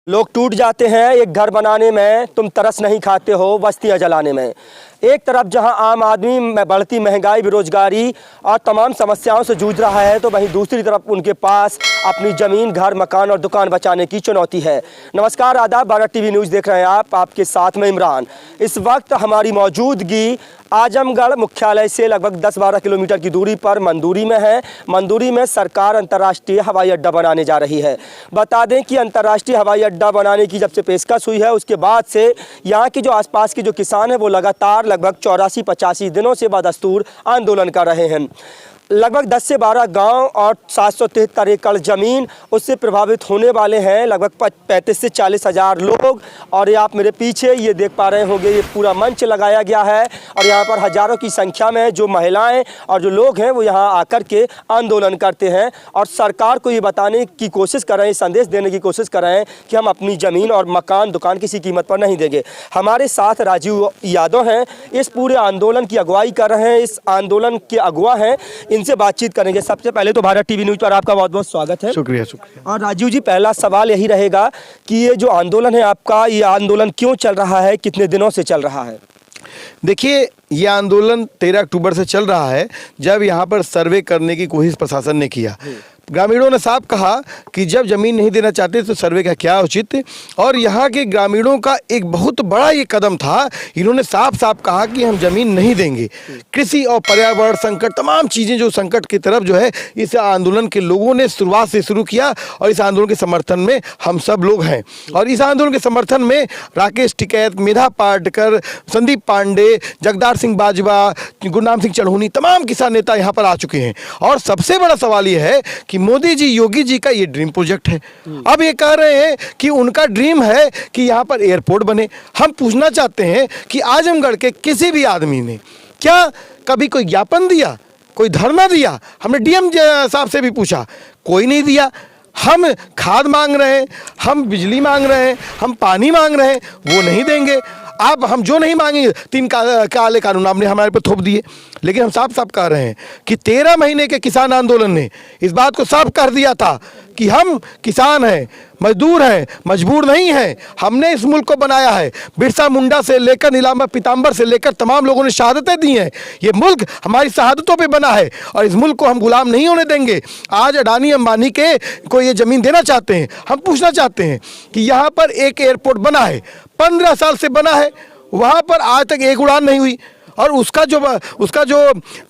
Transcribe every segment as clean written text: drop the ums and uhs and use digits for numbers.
लोग टूट जाते हैं एक घर बनाने में, तुम तरस नहीं खाते हो बस्तियां जलाने में। एक तरफ जहां आम आदमी में बढ़ती महंगाई, बेरोजगारी और तमाम समस्याओं से जूझ रहा है, तो वहीं दूसरी तरफ उनके पास अपनी ज़मीन, घर, मकान और दुकान बचाने की चुनौती है। नमस्कार, आदाब, भारत टीवी न्यूज़ देख रहे हैं आपके साथ में इमरान। इस वक्त हमारी मौजूदगी आजमगढ़ मुख्यालय से लगभग 10-12 किलोमीटर की दूरी पर मंदूरी में है। मंदूरी में सरकार अंतर्राष्ट्रीय हवाई अड्डा बनाने जा रही है। बता दें कि अंतर्राष्ट्रीय हवाई अड्डा बनाने की जब से पेशकश हुई है, उसके बाद से यहाँ के जो आसपास के जो किसान हैं वो लगातार लगभग 84-85 दिनों से बदस्तूर आंदोलन कर रहे हैं। लगभग 10 से 12 गांव और 773 एकड़ ज़मीन उससे प्रभावित होने वाले हैं। लगभग 35 से 40 हज़ार लोग, और ये आप मेरे पीछे ये देख पा रहे होंगे, ये पूरा मंच लगाया गया है और यहाँ पर हज़ारों की संख्या में जो महिलाएं और जो लोग हैं वो यहाँ आकर के आंदोलन करते हैं और सरकार को ये बताने की कोशिश कर रहे हैं, संदेश देने की कोशिश कर रहे हैं कि हम अपनी ज़मीन और मकान, दुकान किसी कीमत पर नहीं देंगे। हमारे साथ राजीव यादव हैं, इस पूरे आंदोलन की अगुवाई कर रहे हैं, इस आंदोलन के अगुवा हैं, इनसे बातचीत करेंगे। सबसे पहले तो भारत टीवी न्यूज़ पर आपका बहुत बहुत स्वागत है। शुक्रिया शुक्रिया। और राजीव जी, पहला सवाल यही रहेगा कि ये जो आंदोलन है आपका, ये आंदोलन क्यों चल रहा है, कितने दिनों से चल रहा है? देखिए, ये आंदोलन 13 अक्टूबर से चल रहा है, जब यहाँ पर सर्वे करने की कोशिश प्रशासन ने किया। ग्रामीणों ने साफ कहा कि जब ज़मीन नहीं देना चाहते तो सर्वे का क्या औचित्य, और यहाँ के ग्रामीणों का एक बहुत बड़ा ये कदम था। इन्होंने साफ साफ कहा कि हम ज़मीन नहीं देंगे। कृषि और पर्यावरण संकट, तमाम चीज़ें जो संकट की तरफ जो है, इस आंदोलन के लोगों ने शुरुआत से शुरू किया और इस आंदोलन के समर्थन में हम सब लोग हैं। और इस आंदोलन के समर्थन में राकेश टिकैत, मेधा पाटकर, संदीप पांडे, जगदार सिंह बाजवा, गुरनाम सिंह चढ़ूनी, तमाम किसान नेता यहाँ पर आ चुके हैं। और सबसे बड़ा सवाल ये है कि मोदी जी, योगी जी का ये ड्रीम प्रोजेक्ट है। अब ये कह रहे हैं कि उनका ड्रीम है कि यहाँ पर एयरपोर्ट बने। हम पूछना चाहते हैं कि आजमगढ़ के किसी भी आदमी ने क्या कभी कोई ज्ञापन दिया, कोई धरना दिया? हमने डीएम साहब से भी पूछा, कोई नहीं दिया। हम खाद मांग रहे हैं, हम बिजली मांग रहे हैं, हम पानी मांग रहे हैं, वो नहीं देंगे। आप हम जो नहीं मांगेंगे, 3 काले कानून आपने हमारे पर थोप दिए। लेकिन हम साफ साफ कह रहे हैं कि 13 महीने के किसान आंदोलन ने इस बात को साफ कर दिया था कि हम किसान हैं, मजदूर हैं, मजबूर नहीं हैं। हमने इस मुल्क को बनाया है। बिरसा मुंडा से लेकर नीलांबर पीताम्बर से लेकर तमाम लोगों ने शहादतें दी हैं। ये मुल्क हमारी शहादतों पे बना है और इस मुल्क को हम गुलाम नहीं होने देंगे। आज अडानी अंबानी के को ये ज़मीन देना चाहते हैं। हम पूछना चाहते हैं कि यहाँ पर एक एयरपोर्ट बना है, 15 साल से बना है, वहाँ पर आज तक एक उड़ान नहीं हुई। और उसका जो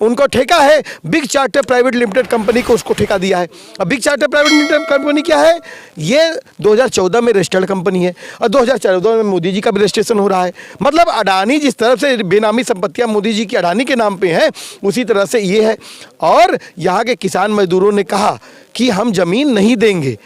उनको ठेका है, big charter private limited company को उसको ठेका दिया है। अब big charter private limited company क्या है? ये 2014 में रजिस्टर्ड कंपनी है और 2014 में मोदी जी का भी रजिस्ट्रेशन हो रहा है। मतलब अडानी जिस तरह से बेनामी संपत्तियां मोदी जी की अडानी के नाम पे हैं, उसी तरह से ये है। और यहाँ के किसान मजदूरों ने कहा कि हम ज़मीन नहीं देंगे।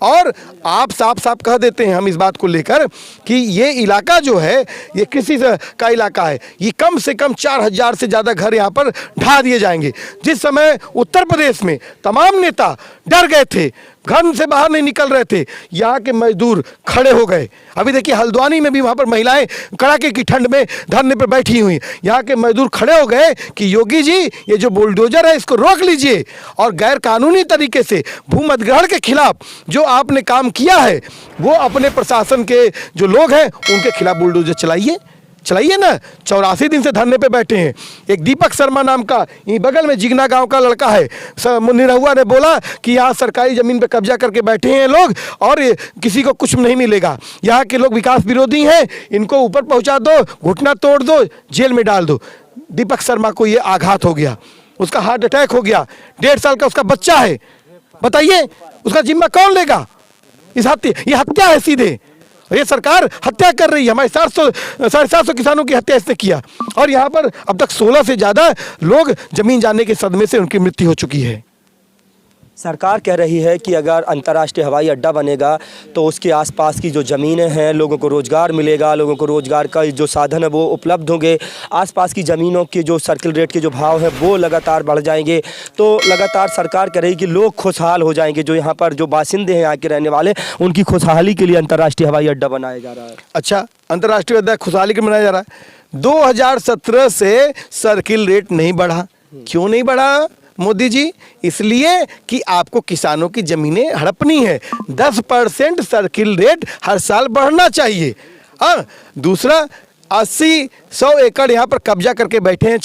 और आप साफ साफ कह देते हैं हम इस बात को लेकर कि ये इलाका जो है, ये कृषि का इलाका है। ये कम से कम 4000 से ज़्यादा घर यहाँ पर ढा दिए जाएंगे। जिस समय उत्तर प्रदेश में तमाम नेता डर गए थे, घर से बाहर नहीं निकल रहे थे, यहाँ के मजदूर खड़े हो गए। अभी देखिए हल्द्वानी में भी वहाँ पर महिलाएं कड़ाके की ठंड में धरने पर बैठी हुई। यहाँ के मजदूर खड़े हो गए कि योगी जी, ये जो बुलडोजर है इसको रोक लीजिए और गैर कानूनी तरीके से भूमि अधिग्रहण के खिलाफ जो आपने काम किया है, वो अपने प्रशासन के जो लोग हैं उनके खिलाफ बुलडोजर चलाइए ना। 84 दिन से धरने पे बैठे हैं। एक दीपक शर्मा नाम का ये बगल में जिगना गांव का लड़का है, निरहुआ ने बोला कि यहाँ सरकारी ज़मीन पे कब्जा करके बैठे हैं लोग और किसी को कुछ नहीं मिलेगा। यहाँ के लोग विकास विरोधी हैं, इनको ऊपर पहुँचा दो, घुटना तोड़ दो, जेल में डाल दो। दीपक शर्मा को ये आघात हो गया, उसका हार्ट अटैक हो गया, 1.5 साल का उसका बच्चा है। बताइए उसका जिम्मा कौन लेगा? ये हत्या है सीधे। ये सरकार हत्या कर रही है। हमारे 750 किसानों की हत्या इसने किया और यहाँ पर अब तक 16 से ज़्यादा लोग जमीन जाने के सदमे से उनकी मृत्यु हो चुकी है। सरकार कह रही है कि अगर अंतर्राष्ट्रीय हवाई अड्डा बनेगा तो उसके आसपास की जो ज़मीनें हैं, लोगों को रोज़गार मिलेगा, लोगों को रोज़गार का जो साधन है वो उपलब्ध होंगे, आसपास की ज़मीनों के जो सर्किल रेट के जो भाव है वो लगातार बढ़ जाएंगे। तो लगातार सरकार कह रही है कि लोग खुशहाल हो जाएंगे। जो यहाँ पर जो बासिंदे हैं, यहाँ के रहने वाले, उनकी खुशहाली के लिए अंतर्राष्ट्रीय हवाई अड्डा बनाया जा रहा है। अच्छा, अंतर्राष्ट्रीय अड्डा खुशहाली के बनाया जा रहा है। 2017 से सर्किल रेट नहीं बढ़ा। क्यों नहीं बढ़ा? मोदी जी? इसलिए कि आपको किसानों की ज़मीनें हड़पनी है। 10% सर्किल रेट हर साल बढ़ना चाहिए। हाँ, दूसरा 80-100 एकड़ यहाँ पर कब्जा करके बैठे हैं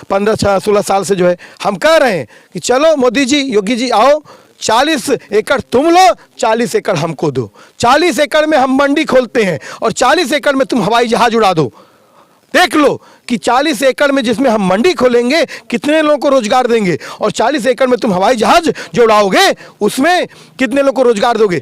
15-16 साल से जो है। हम कह रहे हैं कि चलो मोदी जी, योगी जी आओ, 40 एकड़ तुम लो, 40 एकड़ हमको दो। 40 एकड़ में हम मंडी खोलते हैं और 40 एकड़ में तुम हवाई जहाज उड़ा दो। देख लो कि 40 एकड़ में जिसमें हम मंडी खोलेंगे कितने लोगों को रोजगार देंगे, और 40 एकड़ में तुम हवाई जहाज जो उड़ाओगे उसमें कितने लोगों को रोजगार दोगे।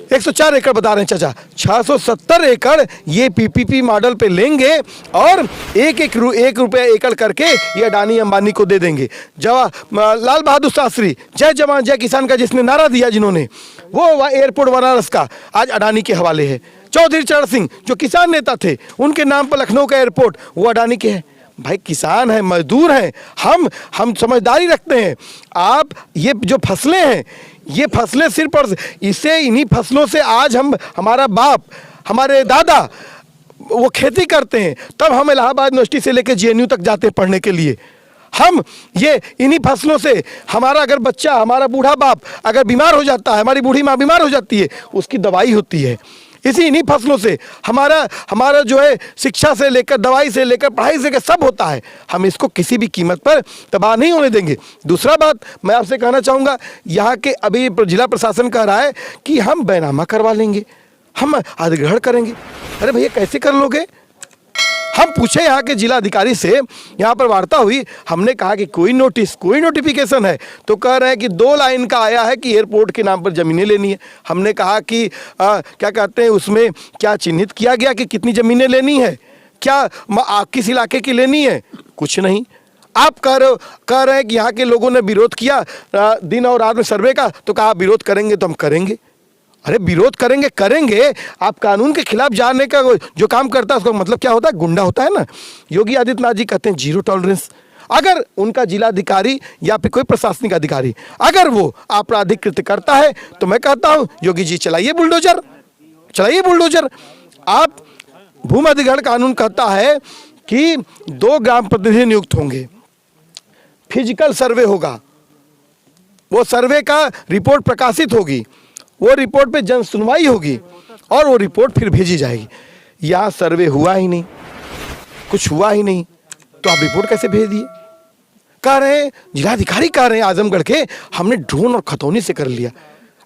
104 एकड़ बता रहे हैं चाचा, 670 एकड़ ये पीपीपी मॉडल पे लेंगे और एक रुपया एकड़ करके ये अडानी अंबानी को दे देंगे। लाल बहादुर शास्त्री जय जवान जय किसान का जिसने नारा दिया, जिन्होंने, वो एयरपोर्ट बनारस का आज अडानी के हवाले है। चौधरी चरण सिंह जो किसान नेता थे, उनके नाम पर लखनऊ का एयरपोर्ट वो अडानी के है। भाई किसान है, मजदूर हैं, हम समझदारी रखते हैं। आप ये जो फसलें हैं, ये फसलें सिर्फ और इसे इन्हीं फसलों से आज हमारा बाप, हमारे दादा वो खेती करते हैं, तब हम इलाहाबाद यूनिवर्सिटी से लेकर जेएनयू तक जाते हैं पढ़ने के लिए। हम ये इन्हीं फसलों से, हमारा अगर बच्चा, हमारा बूढ़ा बाप अगर बीमार हो जाता है, हमारी बूढ़ी माँ बीमार हो जाती है, उसकी दवाई होती है इन्हीं फसलों से। हमारा जो है शिक्षा से लेकर, दवाई से लेकर, पढ़ाई से लेकर सब होता है। हम इसको किसी भी कीमत पर तबाह नहीं होने देंगे। दूसरा बात मैं आपसे कहना चाहूँगा, यहाँ के अभी जिला प्रशासन कह रहा है कि हम बैनामा करवा लेंगे, हम अधिग्रहण करेंगे। अरे भैया कैसे कर लोगे? हम पूछे यहाँ के जिला अधिकारी से, यहाँ पर वार्ता हुई, हमने कहा कि कोई नोटिस, कोई नोटिफिकेशन है? तो कह रहे हैं कि 2 लाइन का आया है कि एयरपोर्ट के नाम पर ज़मीनें लेनी है। हमने कहा कि क्या कहते हैं, उसमें क्या चिन्हित किया गया कि कितनी ज़मीनें लेनी है, क्या किस इलाके की लेनी है? कुछ नहीं। आप कह रहे हैं कि यहाँ के लोगों ने विरोध किया दिन और रात में सर्वे का, तो कहा विरोध करेंगे तो हम करेंगे। अरे विरोध करेंगे, आप कानून के खिलाफ जाने का जो काम करता है उसका मतलब क्या होता है? गुंडा होता है ना। योगी आदित्यनाथ जी कहते हैं 0 टॉलरेंस। अगर उनका जिलाधिकारी या फिर कोई प्रशासनिक अधिकारी अगर वो आपराधिक कृत्य करता है, तो मैं कहता हूँ योगी जी चलाइए बुलडोजर, चलाइए बुलडोजर। आप भूमि अधिग्रहण कानून कहता है कि 2 ग्राम प्रतिनिधि नियुक्त होंगे, फिजिकल सर्वे होगा, वो सर्वे का रिपोर्ट प्रकाशित होगी, वो रिपोर्ट पे जन सुनवाई होगी और वो रिपोर्ट फिर भेजी जाएगी। यहाँ सर्वे हुआ ही नहीं, कुछ हुआ ही नहीं, तो आप रिपोर्ट कैसे भेज दिए? कह रहे हैं, जिलाधिकारी कह रहे हैं आजमगढ़ के, हमने ड्रोन और खतौनी से कर लिया।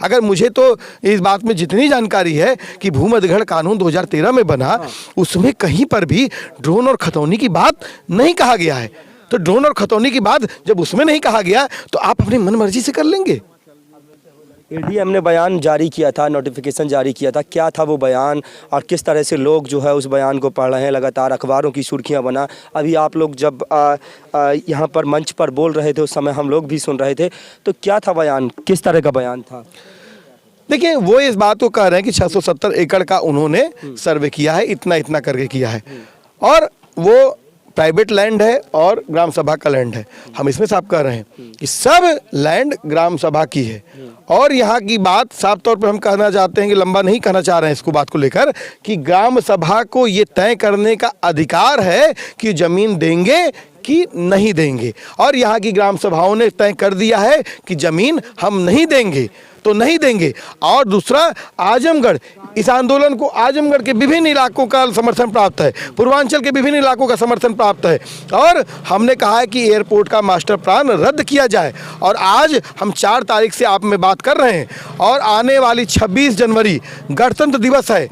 अगर मुझे तो इस बात में जितनी जानकारी है कि भूमि अधिग्रहण कानून 2013 में बना, उसमें कहीं पर भी ड्रोन और खतौनी की बात नहीं कहा गया है। तो ड्रोन और खतौनी की बात जब उसमें नहीं कहा गया, तो आप अपनी मनमर्जी से कर लेंगे। एडीएम ने बयान जारी किया था, नोटिफिकेशन जारी किया था, क्या था वो बयान और किस तरह से लोग जो है उस बयान को पढ़ रहे हैं? लगातार अखबारों की सुर्खियां बना। अभी आप लोग जब यहाँ पर मंच पर बोल रहे थे, उस समय हम लोग भी सुन रहे थे, तो क्या था बयान, किस तरह का बयान था? देखिए, वो इस बात को कह रहे हैं कि 670 एकड़ का उन्होंने सर्वे किया है, इतना करके किया है, और वो प्राइवेट लैंड है और ग्राम सभा का लैंड है। हम इसमें साफ कह रहे हैं कि सब लैंड ग्राम सभा की है। और यहाँ की बात साफ तौर पर हम कहना चाहते हैं कि लंबा नहीं कहना चाह रहे हैं इसको, बात को लेकर, कि ग्राम सभा को ये तय करने का अधिकार है कि जमीन देंगे कि नहीं देंगे। और यहाँ की ग्राम सभाओं ने तय कर दिया है कि जमीन हम नहीं देंगे तो नहीं देंगे। और दूसरा, आजमगढ़, इस आंदोलन को आजमगढ़ के विभिन्न इलाकों का समर्थन प्राप्त है, पूर्वांचल के विभिन्न इलाकों का समर्थन प्राप्त है। और हमने कहा है कि एयरपोर्ट का मास्टर प्लान रद्द किया जाए। और आज हम 4 तारीख से आप में बात कर रहे हैं, और आने वाली 26 जनवरी गणतंत्र दिवस है,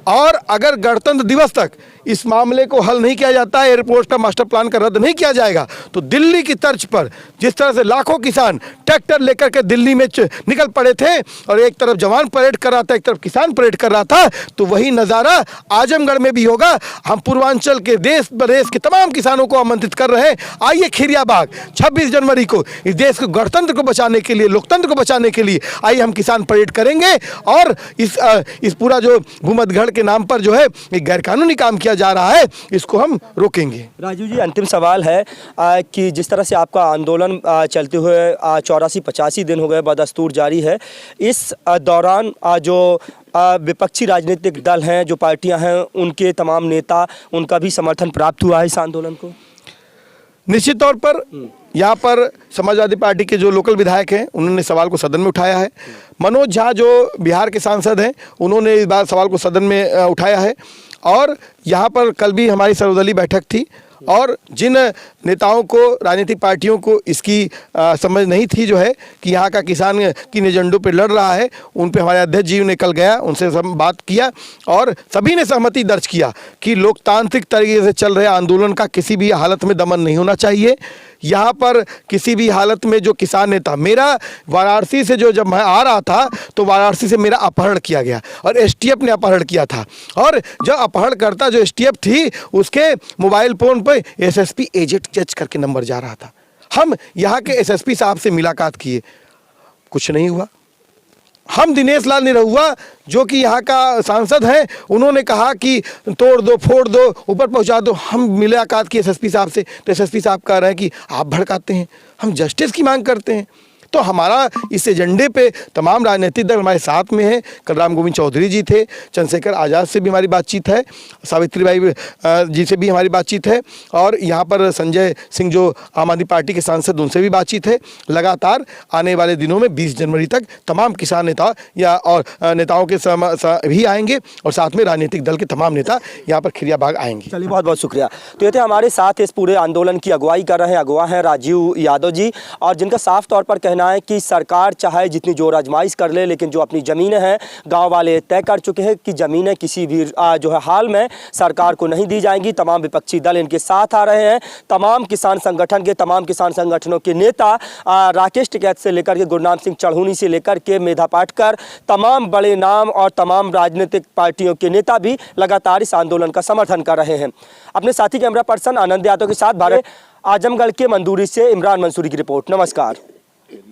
और अगर गणतंत्र दिवस तक इस मामले को हल नहीं किया जाता है, एयरपोर्ट का मास्टर प्लान का रद्द नहीं किया जाएगा, तो दिल्ली की तर्ज पर जिस तरह से लाखों किसान ट्रैक्टर लेकर के दिल्ली में निकल पड़े थे और एक तरफ जवान परेड कर रहा था, एक तरफ किसान परेड कर रहा था, तो वही नज़ारा आजमगढ़ में भी होगा। हम पूर्वांचल के देश प्रदेश के तमाम किसानों को आमंत्रित कर रहे हैं, आइए खिरियाबाग 26 जनवरी को इस देश को गणतंत्र को बचाने के लिए, लोकतंत्र को बचाने के लिए आइए हम किसान परेड करेंगे। और इस पूरा जो भूमि अधिग्रहण के नाम पर जो है एक गैरकानूनी काम किया जा रहा है, इसको हम रोकेंगे। राजू जी, अंतिम सवाल है कि जिस तरह से आपका आंदोलन चलते हुए 84-85 दिन हो गए, बदस्तूर जारी है, इस दौरान जो विपक्षी राजनीतिक दल हैं, जो पार्टियां हैं, उनके तमाम नेता, उनका भी समर्थन प्राप्त हुआ है इस आंदोलन को? निश्चित तौर पर यहाँ पर समाजवादी पार्टी के जो लोकल विधायक हैं उन्होंने सवाल को सदन में उठाया है। मनोज झा जो बिहार के सांसद हैं उन्होंने इस बार सवाल को सदन में उठाया है। और यहाँ पर कल भी हमारी सर्वदलीय बैठक थी और जिन नेताओं को, राजनीतिक पार्टियों को इसकी समझ नहीं थी जो है कि यहाँ का किसान किन एजेंडों पे लड़ रहा है, उन पे हमारे अध्यक्ष जी ने कल गया, उनसे सब बात किया और सभी ने सहमति दर्ज किया कि लोकतांत्रिक तरीके से चल रहे आंदोलन का किसी भी हालत में दमन नहीं होना चाहिए। यहाँ पर किसी भी हालत में जो किसान नेता, मेरा वाराणसी से जब मैं आ रहा था तो वाराणसी से मेरा अपहरण किया गया और एसटीएफ ने अपहरण किया था और जो अपहरणकर्ता जो एसटीएफ थी उसके मोबाइल फ़ोन पर एसएसपी एजेंट जज करके नंबर जा रहा था। हम यहाँ के एसएसपी साहब से मुलाकात किए, कुछ नहीं हुआ। हम दिनेश लाल निरहुआ जो कि यहाँ का सांसद हैं, उन्होंने कहा कि तोड़ दो, फोड़ दो, ऊपर पहुँचा दो। हम मुलाकात की एसएसपी साहब से तो एसएसपी साहब कह रहे हैं कि आप भड़काते हैं, हम जस्टिस की मांग करते हैं। तो हमारा इस एजेंडे पे तमाम राजनीतिक दल हमारे साथ में हैं। कल राम गोविंद चौधरी जी थे, चंद्रशेखर आज़ाद से भी हमारी बातचीत है, सावित्रीबाई जी से भी हमारी बातचीत है और यहाँ पर संजय सिंह जो आम आदमी पार्टी के सांसद, उनसे भी बातचीत है। लगातार आने वाले दिनों में 20 जनवरी तक तमाम किसान नेता या और नेताओं के भी आएंगे और साथ में राजनीतिक दल के तमाम नेता यहाँ पर खिरिया बाग आएंगे। चलिए, बहुत बहुत शुक्रिया। तो ये थे हमारे साथ इस पूरे आंदोलन की अगुवाई कर रहे हैं, अगुवा हैं राजीव यादव जी, और जिनका साफ तौर पर कहना है कि सरकार चाहे जितनी जोर आजमाइश कर ले, लेकिन जो अपनी ज़मीनें हैं गांव वाले तय कर चुके हैं कि ज़मीनें किसी भी जो है हाल में सरकार को नहीं दी जाएंगी। तमाम विपक्षी दल इनके साथ आ रहे हैं। तमाम किसान संगठन के, तमाम किसान संगठनों के नेता, राकेश टिकैत से लेकर के गुरनाम सिंह चढ़ूनी से लेकर के मेधा पाटकर, तमाम बड़े नाम और तमाम राजनीतिक पार्टियों के नेता भी लगातार इस आंदोलन का समर्थन कर रहे हैं। अपने साथी कैमरा पर्सन आनंद यादव के साथ भारत आजमगढ़ के मंदूरी से इमरान मंसूरी की रिपोर्ट। नमस्कार।